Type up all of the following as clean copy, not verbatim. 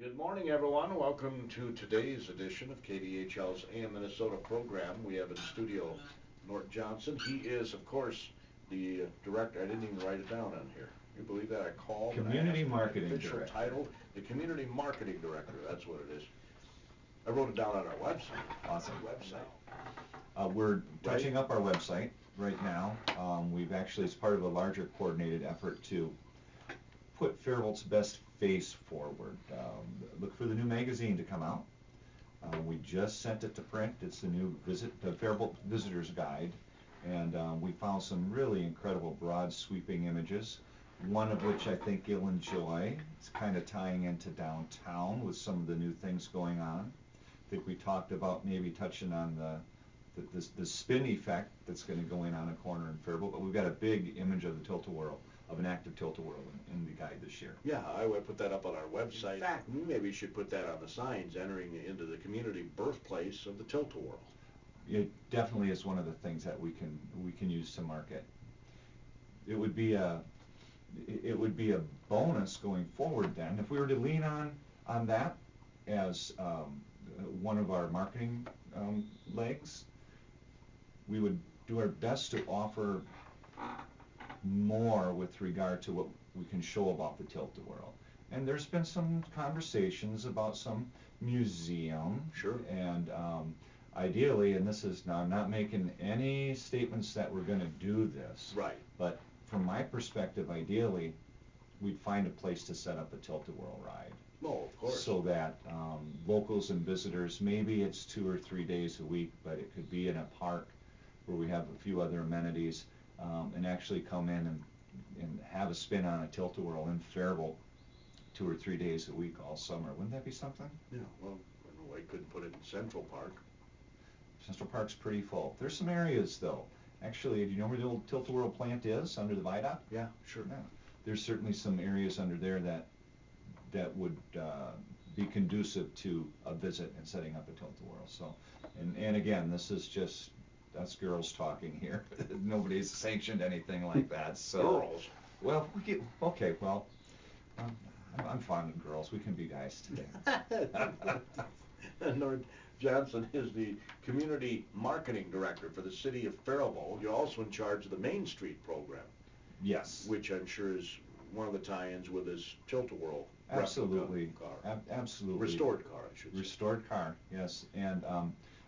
Good morning, everyone. Welcome to today's edition of KDHL's AM Minnesota program. We have in studio Nort Johnson. He is, of course, the director. I didn't even write it down on here. You believe that? I called and I Community asked for the Marketing official Director. title, the Community Marketing Director. That's what it is. I wrote it down on our website. Awesome. Website. We're touching up our website right now. We've actually, as part of a larger coordinated effort to put Faribault's best face forward. Look for the new magazine to come out. We just sent it to print. It's the new the Faribault Visitor's Guide, and we found some really incredible broad sweeping images, one of which I think you'll enjoy. It's kind of tying into downtown with some of the new things going on. I think we talked about maybe touching on the spin effect that's going to go in on a corner in Faribault, but we've got a big image of the tilt-a-whirl, of an active tilt-a-whirl in the guide this year. Yeah, I would put that up on our website. In fact, we maybe should put that on the signs entering into the community birthplace of the tilt-a-whirl. It definitely is one of the things that we can use to market. It would be a bonus going forward then if we were to lean on that as one of our marketing legs. We would do our best to offer more with regard to what we can show about the tilt-a-whirl. And there's been some conversations about some museum. Sure. And ideally, and this is, now I'm not making any statements that we're going to do this. Right. But from my perspective, ideally, we'd find a place to set up a tilt-a-whirl ride. Oh, of course. So that locals and visitors, maybe it's 2 or 3 days a week, but it could be in a park where we have a few other amenities, and actually come in and have a spin on a tilt-a-whirl in Faribault 2 or 3 days a week all summer. Wouldn't that be something? Yeah, well, I don't know why you couldn't put it in Central Park. Central Park's pretty full. There's some areas though. Actually, do you know where the old tilt-a-whirl plant is, under the viaduct? Yeah, sure. Yeah. There's certainly some areas under there that would be conducive to a visit and setting up a tilt-a-whirl. So, and again, this is just us girls talking here. Nobody's sanctioned anything like that. So, girls? Well, okay, well, I'm fond of girls. We can be guys today. Nort Johnson is the Community Marketing Director for the city of Faribault. You're also in charge of the Main Street program. Yes. Which I'm sure is one of the tie-ins with his tilt-a-whirl Absolutely. car. Absolutely. Restored car, I should say. Restored car, yes.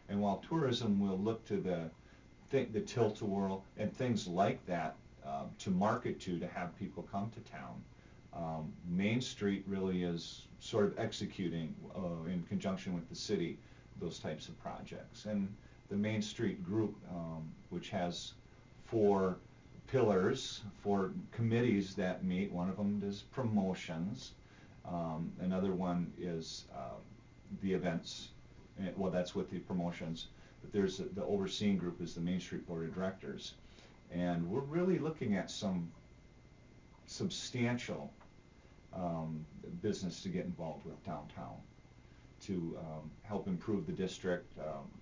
And while tourism will look to the tilt-a-whirl and things like that to market to have people come to town, Main Street really is sort of executing in conjunction with the city those types of projects. And the Main Street group, which has 4 pillars, 4 committees that meet. One of them is promotions. Another one is the events. Well, that's with the promotions. But there's the overseeing group is the Main Street Board of Directors. And we're really looking at some substantial business to get involved with downtown to help improve the district,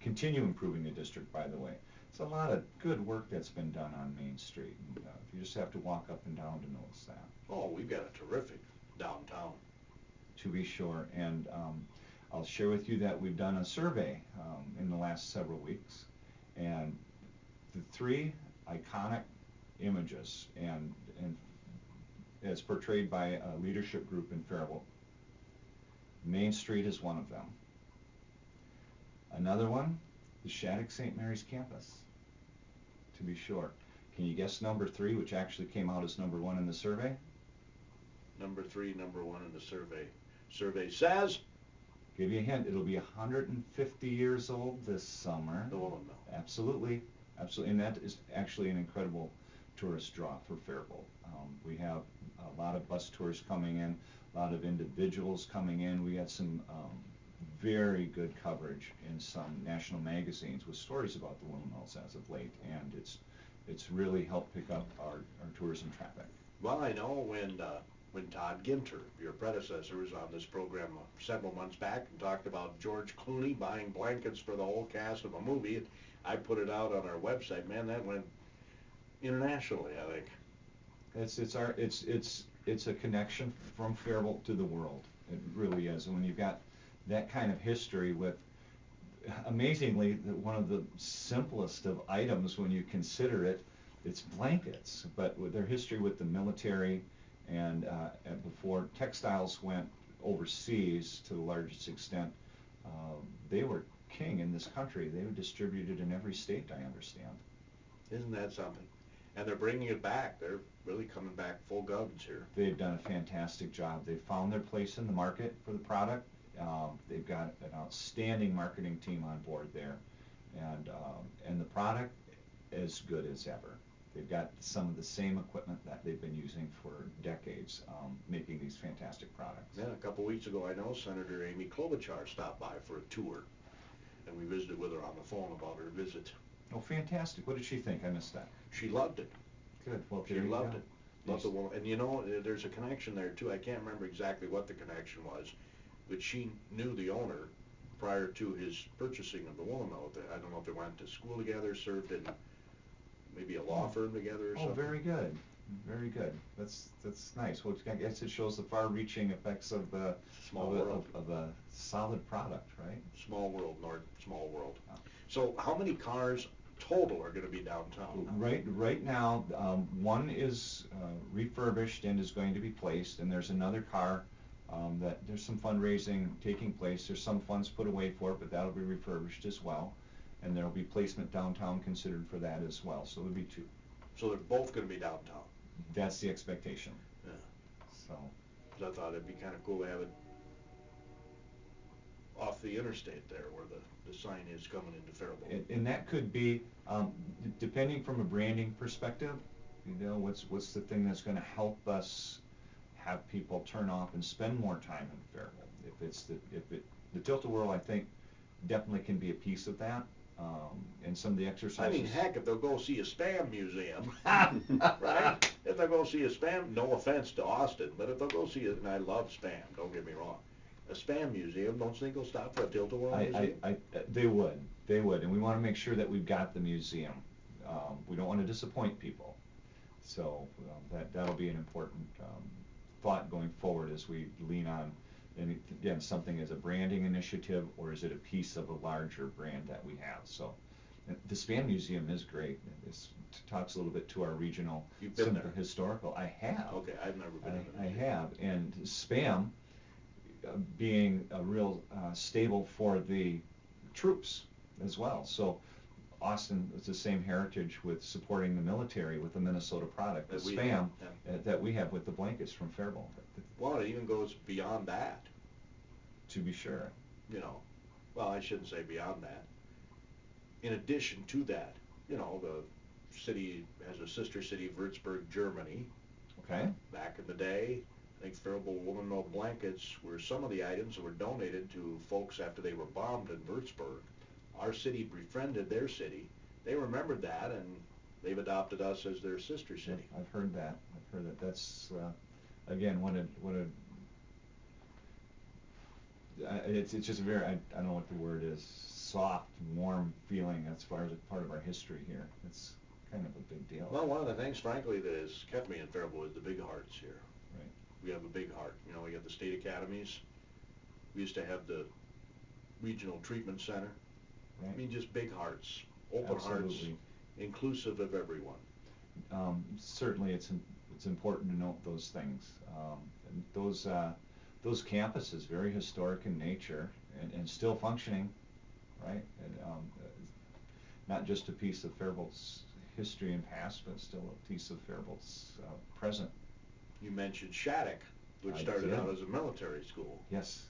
continue improving the district, by the way. It's a lot of good work that's been done on Main Street. And, you just have to walk up and down to notice that. Oh, we've got a terrific downtown. To be sure. And I'll share with you that we've done a survey in the last several weeks. And the 3 iconic images, and as portrayed by a leadership group in Faribault, Main Street is one of them. Another one, the Shattuck St. Mary's campus, to be sure. Can you guess number 3, which actually came out as number 1 in the survey? Number 3, number 1 in the survey. Survey says? Give you a hint, it'll be 150 years old this summer. The Woolen Mill. Absolutely, absolutely, and that is actually an incredible tourist draw for Faribault. We have a lot of bus tours coming in, a lot of individuals coming in. We had some very good coverage in some national magazines with stories about the Woolen Mills as of late, and it's really helped pick up our tourism traffic. Well, I know when Todd Ginter, your predecessor, was on this program several months back and talked about George Clooney buying blankets for the whole cast of a movie, I put it out on our website. Man, that went internationally, I think. It's a connection from Faribault to the world. It really is. And when you've got that kind of history with, amazingly, one of the simplest of items when you consider it, it's blankets. But with their history with the military and before textiles went overseas to the largest extent, they were king in this country. They were distributed in every state, I understand. Isn't that something? And they're bringing it back. They're really coming back full guns here. They've done a fantastic job. They've found their place in the market for the product. They've got an outstanding marketing team on board there, and the product as good as ever. They've got some of the same equipment that they've been using for decades, making these fantastic products. Yeah, a couple weeks ago, I know Senator Amy Klobuchar stopped by for a tour, and we visited with her on the phone about her visit. Oh, fantastic. What did she think? I missed that. She loved it. Good. Well, she loved it. Loved the woman. And you know, there's a connection there, too. I can't remember exactly what the connection was, but she knew the owner prior to his purchasing of the woolen mill. I don't know if they went to school together, served in maybe a law firm together or something. Oh, very good. Very good. That's nice. Well, I guess it shows the far-reaching effects of the of a solid product, right? Small world, Nort. Small world. So, how many cars total are going to be downtown? Right now, one is refurbished and is going to be placed, and there's another car that there's some fundraising taking place. There's some funds put away for it, but that'll be refurbished as well, and there'll be placement downtown considered for that as well. So there'll be two. So they're both going to be downtown? That's the expectation. Yeah. So. Because I thought it'd be kind of cool to have it off the interstate there where the sign is coming into Faribault. And that could be, depending from a branding perspective, you know, what's the thing that's going to help us have people turn off and spend more time in Faribault? The Tilt-A-Whirl, I think, definitely can be a piece of that. And some of the exercises. I mean, heck, if they'll go see a Spam museum, right? If they'll go see a Spam, no offense to Austin, but if they'll go see it, and I love Spam, don't get me wrong, a Spam museum, don't you think they'll stop for a Tilt-A-Whirl museum? They would, and we want to make sure that we've got the museum. We don't want to disappoint people, so that'll be an important thought going forward as we lean on. And again, something as a branding initiative, or is it a piece of a larger brand that we have? So, the Spam Museum is great. It talks a little bit to our regional, You've been there. Historical. I have. Okay, I've never been in I have, and Spam being a real stable for the troops as well. So, Austin is the same heritage with supporting the military with the Minnesota product, the Spam that we have with the blankets from Faribault. Well, it even goes beyond that. To be sure. You know, well, I shouldn't say beyond that. In addition to that, you know, the city has a sister city, Würzburg, Germany. Okay. Back in the day, I think Faribault woolen mill blankets were some of the items that were donated to folks after they were bombed in Würzburg. Our city befriended their city. They remembered that, and they've adopted us as their sister city. I've heard that. That's again, it's just a very, I don't know what the word is, soft, warm feeling as far as a part of our history here. It's kind of a big deal. Well, one of the things, frankly, that has kept me in Faribault is the big hearts here. Right. We have a big heart. You know, we have the state academies. We used to have the regional treatment center. Right. I mean, just big hearts, open Absolutely. hearts, inclusive of everyone. Certainly, it's important to note those things. And those campuses, very historic in nature and still functioning, right? And, not just a piece of Faribault's history and past, but still a piece of Faribault's present. You mentioned Shattuck, which started out as a military school. Yes.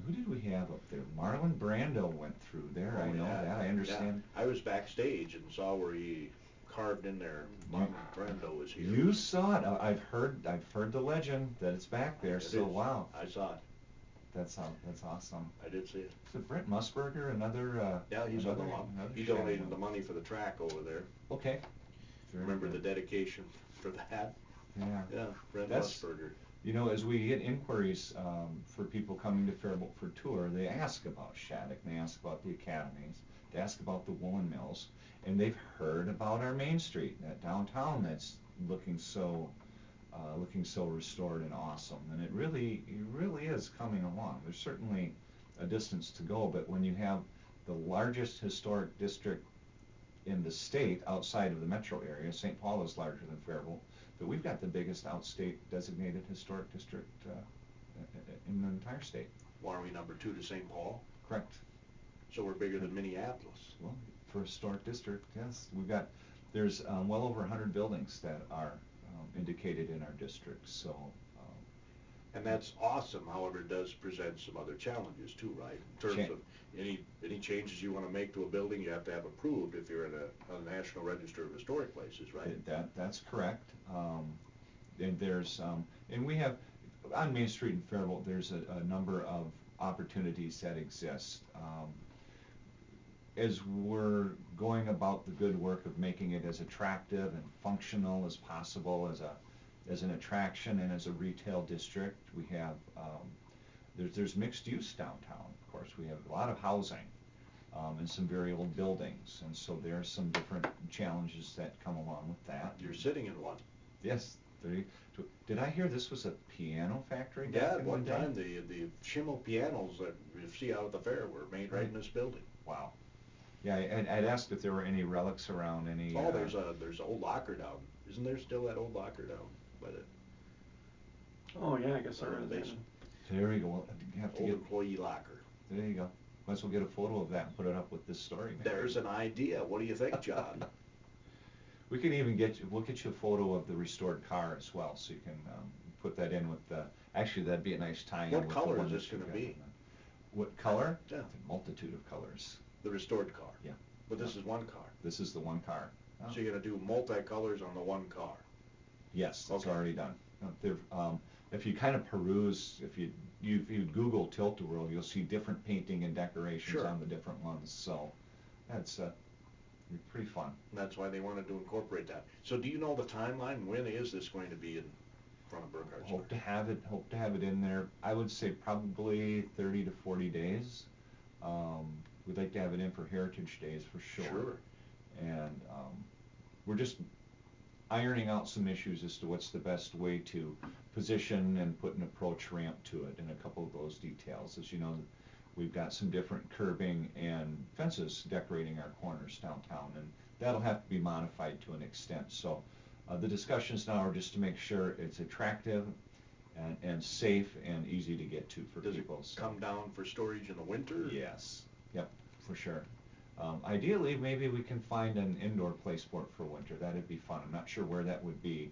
Who did we have up there? Marlon Brando went through there. Oh, I know that. I understand. Yeah. I was backstage and saw where he carved in there. Marlon Brando was here. You saw it. I've heard the legend that it's back there. Wow. I saw it. That's awesome. I did see it. Is it Brent Musburger? Another. Yeah, he's another one. He donated the money for the track over there. Okay. Remember the dedication for that? Yeah. Yeah, Brent Musburger. You know, as we get inquiries for people coming to Faribault for tour, they ask about Shattuck, they ask about the academies, they ask about the woolen mills, and they've heard about our Main Street, that downtown that's looking so restored and awesome. And it really is coming along. There's certainly a distance to go, but when you have the largest historic district in the state outside of the metro area, St. Paul is larger than Faribault, but we've got the biggest outstate designated historic district in the entire state. Why are we number 2 to St. Paul? Correct. So we're bigger than Minneapolis. Well, for a historic district, yes. There's well over 100 buildings that are indicated in our district, so. And that's awesome. However, it does present some other challenges too, right? In terms of any changes you want to make to a building, you have to have approved if you're in a National Register of Historic Places, right? That's correct. And there's and we have on Main Street in Faribault, there's a number of opportunities that exist. As we're going about the good work of making it as attractive and functional as possible as an attraction and as a retail district, we have there's mixed use downtown. Of course, we have a lot of housing and some very old buildings, and so there are some different challenges that come along with that. You're sitting in one. Yes. Did I hear this was a piano factory? Yeah, at one time the Schimmel pianos that you see out at the fair were made right in this building. Wow. Yeah, I'd asked if there were any relics around, any. Oh, there's an old locker down. Isn't there still that old locker down by the? Oh yeah, I guess I read that. There you go. Well, you have to old get employee locker. There you go. Might as well get a photo of that and put it up with this story. Maybe. There's an idea. What do you think, John? We can even we'll get you a photo of the restored car as well, so you can put that in with the. Actually, that'd be a nice tie-in. What color is this going to be? What color? Yeah. A multitude of colors. The restored car. Yeah. But this is one car. This is the one car. Oh. So you're going to do multicolors on the one car. Yes, that's already done. If you kind of peruse, if you Google Tilt-A-Whirl, you'll see different painting and decorations on the different ones. So that's pretty fun. And that's why they wanted to incorporate that. So do you know the timeline? When is this going to be in front of Burkhart's? Hope to have it in there. I would say probably 30 to 40 days. We'd like to have it in for Heritage Days for sure. Sure. And we're just ironing out some issues as to what's the best way to position and put an approach ramp to it, and a couple of those details. As you know, we've got some different curbing and fences decorating our corners downtown, and that'll have to be modified to an extent. So the discussions now are just to make sure it's attractive and safe and easy to get to for people. Does it come down for storage in the winter? Yes. Yep, for sure. Ideally, maybe we can find an indoor placeport for winter. That'd be fun. I'm not sure where that would be,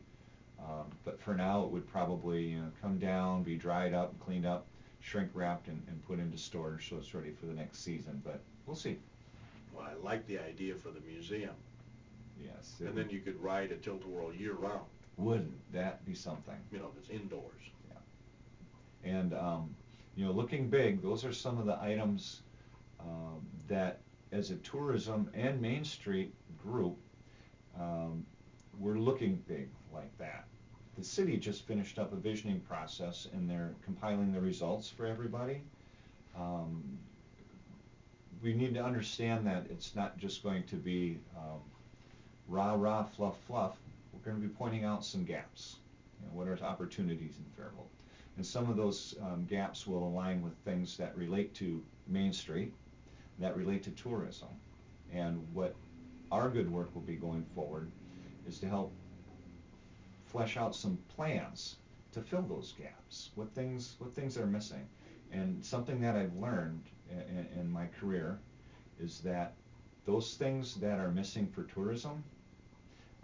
but for now it would probably come down, be dried up, cleaned up, shrink wrapped, and put into storage so it's ready for the next season. But we'll see. Well, I like the idea for the museum. Yes. And then you could ride a Tilt-A-Whirl year-round. Wouldn't that be something? You know, it's indoors. Yeah. And looking big, those are some of the items that, as a tourism and Main Street group, we're looking big like that. The city just finished up a visioning process, and they're compiling the results for everybody. We need to understand that it's not just going to be rah-rah, fluff. We're going to be pointing out some gaps. What are opportunities in Faribault? And some of those gaps will align with things that relate to Main Street, that relate to tourism. And what our good work will be going forward is to help flesh out some plans to fill those gaps. What things are missing. And something that I've learned in my career is that those things that are missing for tourism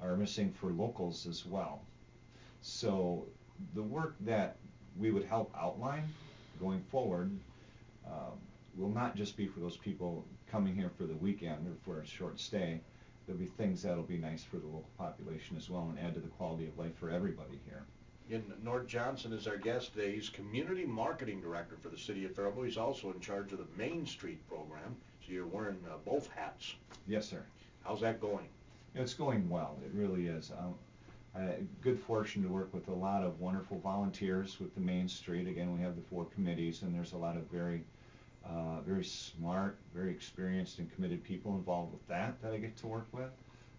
are missing for locals as well. So the work that we would help outline going forward will not just be for those people coming here for the weekend or for a short stay. There'll be things that'll be nice for the local population as well and add to the quality of life for everybody here. Nort Johnson is our guest today. He's Community Marketing Director for the City of Faribault. He's also in charge of the Main Street program, so you're wearing both hats. Yes, sir. How's that going? It's going well. It really is. Good fortune to work with a lot of wonderful volunteers with the Main Street. Again, we have the 4 committees, and there's a lot of very smart, very experienced and committed people involved with that I get to work with.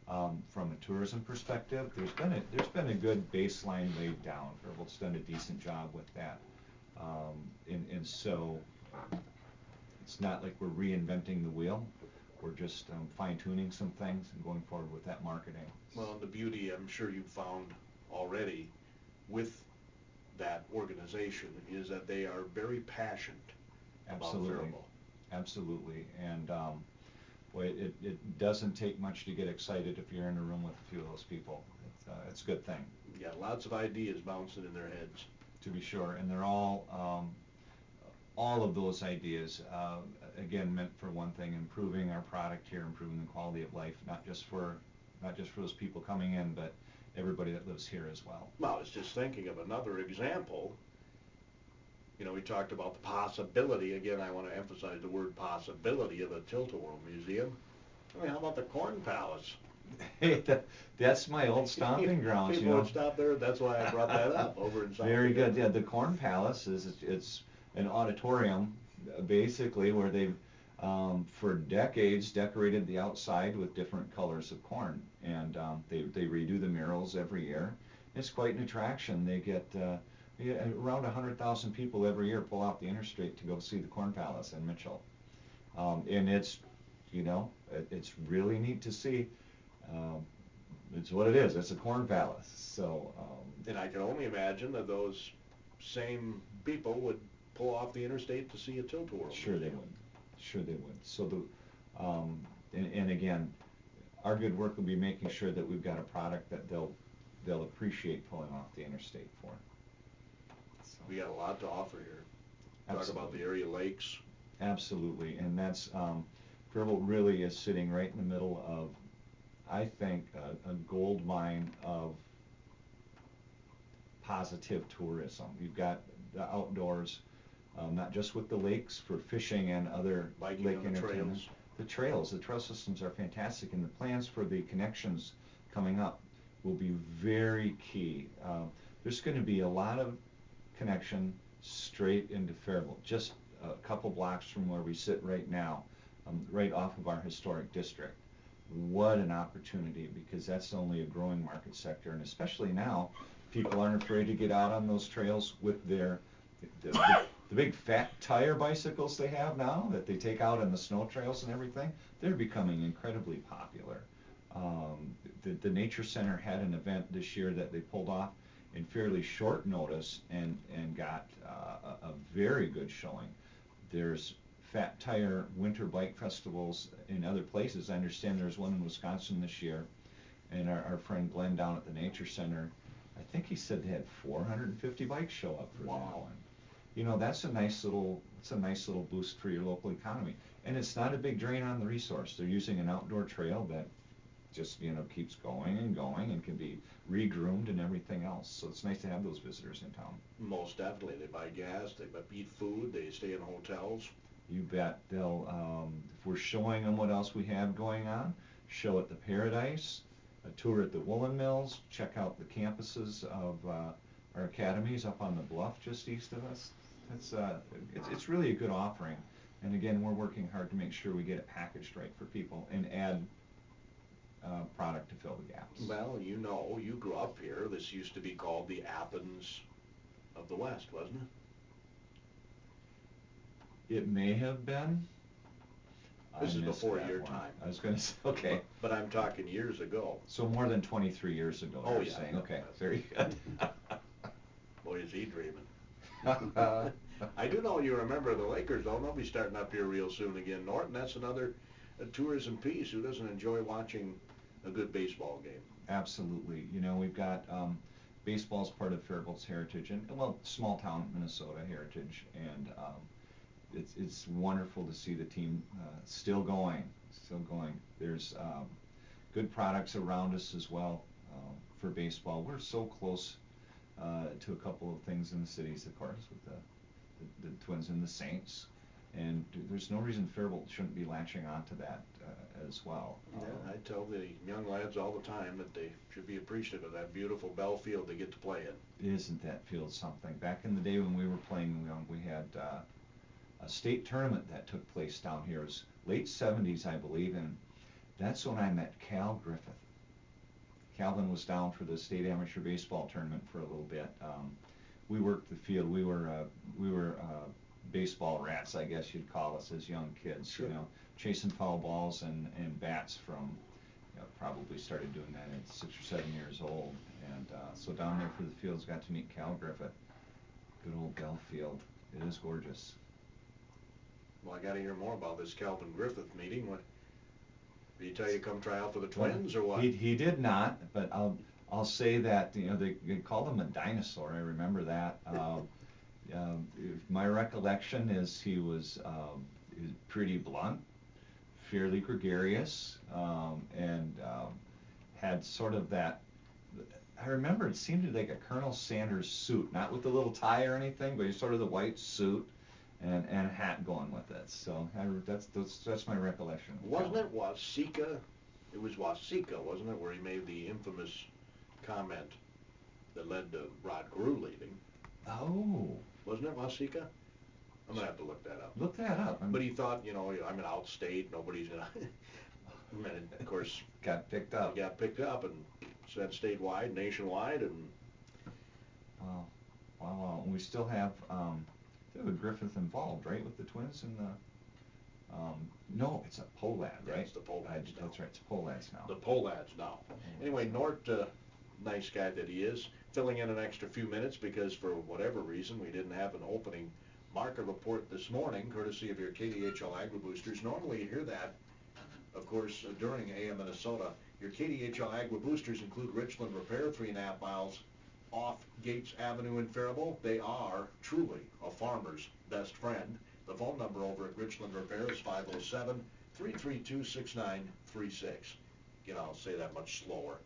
From a tourism perspective, there's been a good baseline laid down. Faribault's done a decent job with that, and so it's not like we're reinventing the wheel. We're just fine-tuning some things and going forward with that marketing. Well, the beauty, I'm sure you've found already with that organization, is that they are very passionate about Faribault. Absolutely, and well, it doesn't take much to get excited if you're in a room with a few of those people. It's a good thing. Yeah, lots of ideas bouncing in their heads. To be sure, and they're all of those ideas, again, meant for one thing: improving our product here, improving the quality of life, not just for those people coming in, but everybody that lives here as well. Well, I was just thinking of another example. You know, we talked about the possibility, again, I want to emphasize the word possibility, of a tilt-a-whirl museum. I mean, how about the Corn Palace? Hey, that's my old stomping grounds. People would stop there, that's why I brought that up, over in South Very good, yeah, the Corn Palace it's an auditorium, basically, where they've, for decades, decorated the outside with different colors of corn, and they redo the murals every year. It's quite an attraction. They get around 100,000 people every year pull out the interstate to go see the Corn Palace in Mitchell, and it's, you know, it's really neat to see. It's what it is. It's a Corn Palace. So. And I can only imagine that those same people would pull off the interstate to see a tilt-a-whirl. Sure they would. Sure they would. So and again, our good work will be making sure that we've got a product that they'll appreciate pulling off the interstate for. So. We got a lot to offer here. Absolutely. Talk about the area lakes. Absolutely, and that's Faribault really is sitting right in the middle of, I think, a gold mine of positive tourism. You've got the outdoors, not just with the lakes for fishing and other biking lake on the entertainment. trails. The trail systems are fantastic, and the plans for the connections coming up will be very key. There's going to be a lot of connection straight into Faribault, just a couple blocks from where we sit right now, right off of our historic district. What an opportunity, because that's only a growing market sector, and especially now, people aren't afraid to get out on those trails with the big fat tire bicycles they have now that they take out on the snow trails and everything. They're becoming incredibly popular. The Nature Center had an event this year that they pulled off in fairly short notice and got a very good showing. There's fat tire winter bike festivals in other places. I understand there's one in Wisconsin this year, and our friend Glenn down at the Nature Center, I think he said they had 450 bikes show up for that one. You know, that's a nice little boost for your local economy, and it's not a big drain on the resource. They're using an outdoor trail that just, you know, keeps going and can be regroomed and everything else. So it's nice to have those visitors in town. Most definitely. They buy gas, they eat food, they stay in hotels. You bet. They'll, if we're showing them what else we have going on, show at the Paradise, a tour at the Woolen Mills, check out the campuses of our academies up on the bluff just east of us. It's really a good offering. And again, we're working hard to make sure we get it packaged right for people and add product to fill the gaps. Well, you know, you grew up here. This used to be called the Athens of the West, wasn't it? It may have been. This is before your time. I was going to say, okay. But I'm talking years ago. So more than 23 years ago, oh, you're yeah, saying. Okay, very good. Boy, is he dreaming. I do know you remember the Lakers, though. They'll be starting up here real soon again, Nort, and that's another tourism piece. Who doesn't enjoy watching a good baseball game? Absolutely. You know, we've got baseball's part of Faribault's heritage, and well, small town Minnesota heritage, and it's wonderful to see the team still going. There's good products around us as well for baseball. We're so close to a couple of things in the cities, of course, with the Twins and the Saints, and there's no reason Faribault shouldn't be latching onto that as well. Yeah, I tell the young lads all the time that they should be appreciative of that beautiful Bell Field they get to play in. Isn't that field something? Back in the day when we were playing, we had a state tournament that took place down here. It was late 70s, I believe, and that's when I met Cal Griffith. Calvin was down for the state amateur baseball tournament for a little bit. We worked the field. We were baseball rats, I guess you'd call us as young kids. Sure. You know, chasing foul balls and bats from. You know, probably started doing that at 6 or 7 years old, and so down there for the fields, got to meet Cal Griffith. Good old Bell Field. It is gorgeous. Well, I gotta hear more about this Calvin Griffith meeting. What, did he tell you to come try out for the Twins, or what? He did not, but I'll say that, you know, they called him a dinosaur. I remember that. My recollection is he was pretty blunt, fairly gregarious, and had sort of that. I remember it seemed like a Colonel Sanders suit, not with the little tie or anything, but sort of the white suit and a hat going with it. So that's my recollection. Wasn't it Wasika? It was Wasika, wasn't it, where he made the infamous comment that led to Rod Grew leaving? Oh. Wasn't it Wasika? I'm gonna have to look that up. Look that up. But he thought, you know, I'm an outstate, nobody's gonna. And of course, got picked up. He got picked up and sent statewide, nationwide, and. Wow. We still have Griffith involved, right, with the Twins and the. No, it's a Polad, right? Yeah, it's the Polads now. That's right. It's Polads now. The Polads now. Anyway, Nort, nice guy that he is, filling in an extra few minutes because for whatever reason we didn't have an opening market report this morning, courtesy of your KDHL Agri-Boosters. Normally you hear that, of course, during AM Minnesota. Your KDHL Agri-Boosters include Richland Repair, 3.5 miles off Gates Avenue in Faribault. They are truly a farmer's best friend. The phone number over at Richland Repair is 507-332-6936. Again, I'll say that much slower.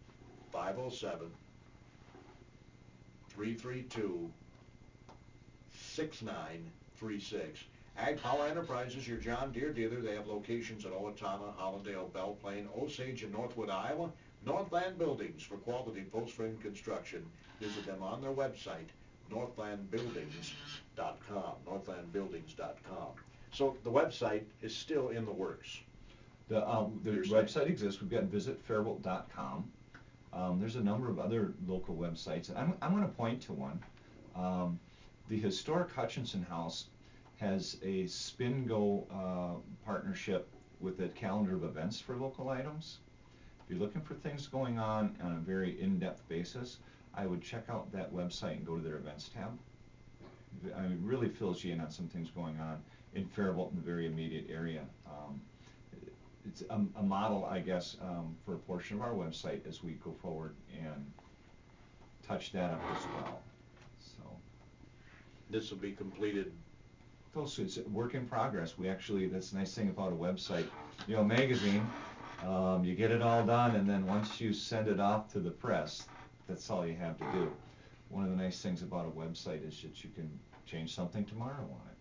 507-332-6936. Ag Power Enterprises, your John Deere dealer. They have locations at Owatonna, Hollandale, Belle Plaine, Osage, and Northwood, Iowa. Northland Buildings for quality post-frame construction. Visit them on their website, northlandbuildings.com. Northlandbuildings.com. So the website is still in the works. The website exists. We've got visitfaribault.com. There's a number of other local websites. I'm going to point to one. The Historic Hutchinson House has a Spin-Go partnership with a calendar of events for local items. If you're looking for things going on a very in-depth basis, I would check out that website and go to their events tab. I mean, it really fills you in on some things going on in Faribault in the very immediate area. It's a model, I guess, for a portion of our website as we go forward and touch that up as well. So This will be completed. It's a work in progress. We actually, that's the nice thing about a website. You know, a magazine, you get it all done, and then once you send it off to the press, that's all you have to do. One of the nice things about a website is that you can change something tomorrow on it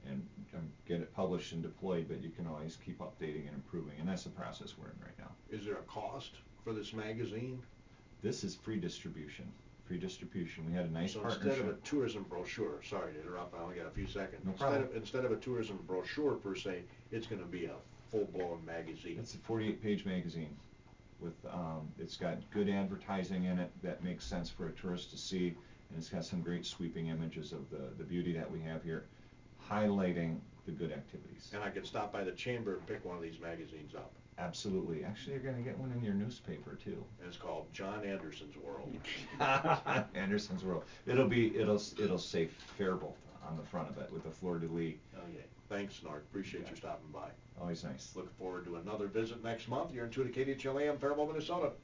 and get it published and deployed, but you can always keep updating and improving, and that's the process we're in right now. Is there a cost for this magazine? This is free distribution. Free distribution. We had a nice partnership. Instead of a tourism brochure, sorry to interrupt, I only got a few seconds. No problem. Instead of a tourism brochure per se, it's going to be a full-blown magazine. It's a 48-page magazine with it's got good advertising in it that makes sense for a tourist to see, and it's got some great sweeping images of the beauty that we have here, highlighting the good activities. And I could stop by the chamber and pick one of these magazines up. Absolutely. Actually, you're going to get one in your newspaper too. And it's called John Anderson's World. Anderson's World. It'll say Faribault on the front of it with the fleur-de-lis. Okay. Thanks, Nort. Appreciate you stopping by. Always nice. Looking forward to another visit next month. You're in tune to KDHL AM, Faribault, Minnesota.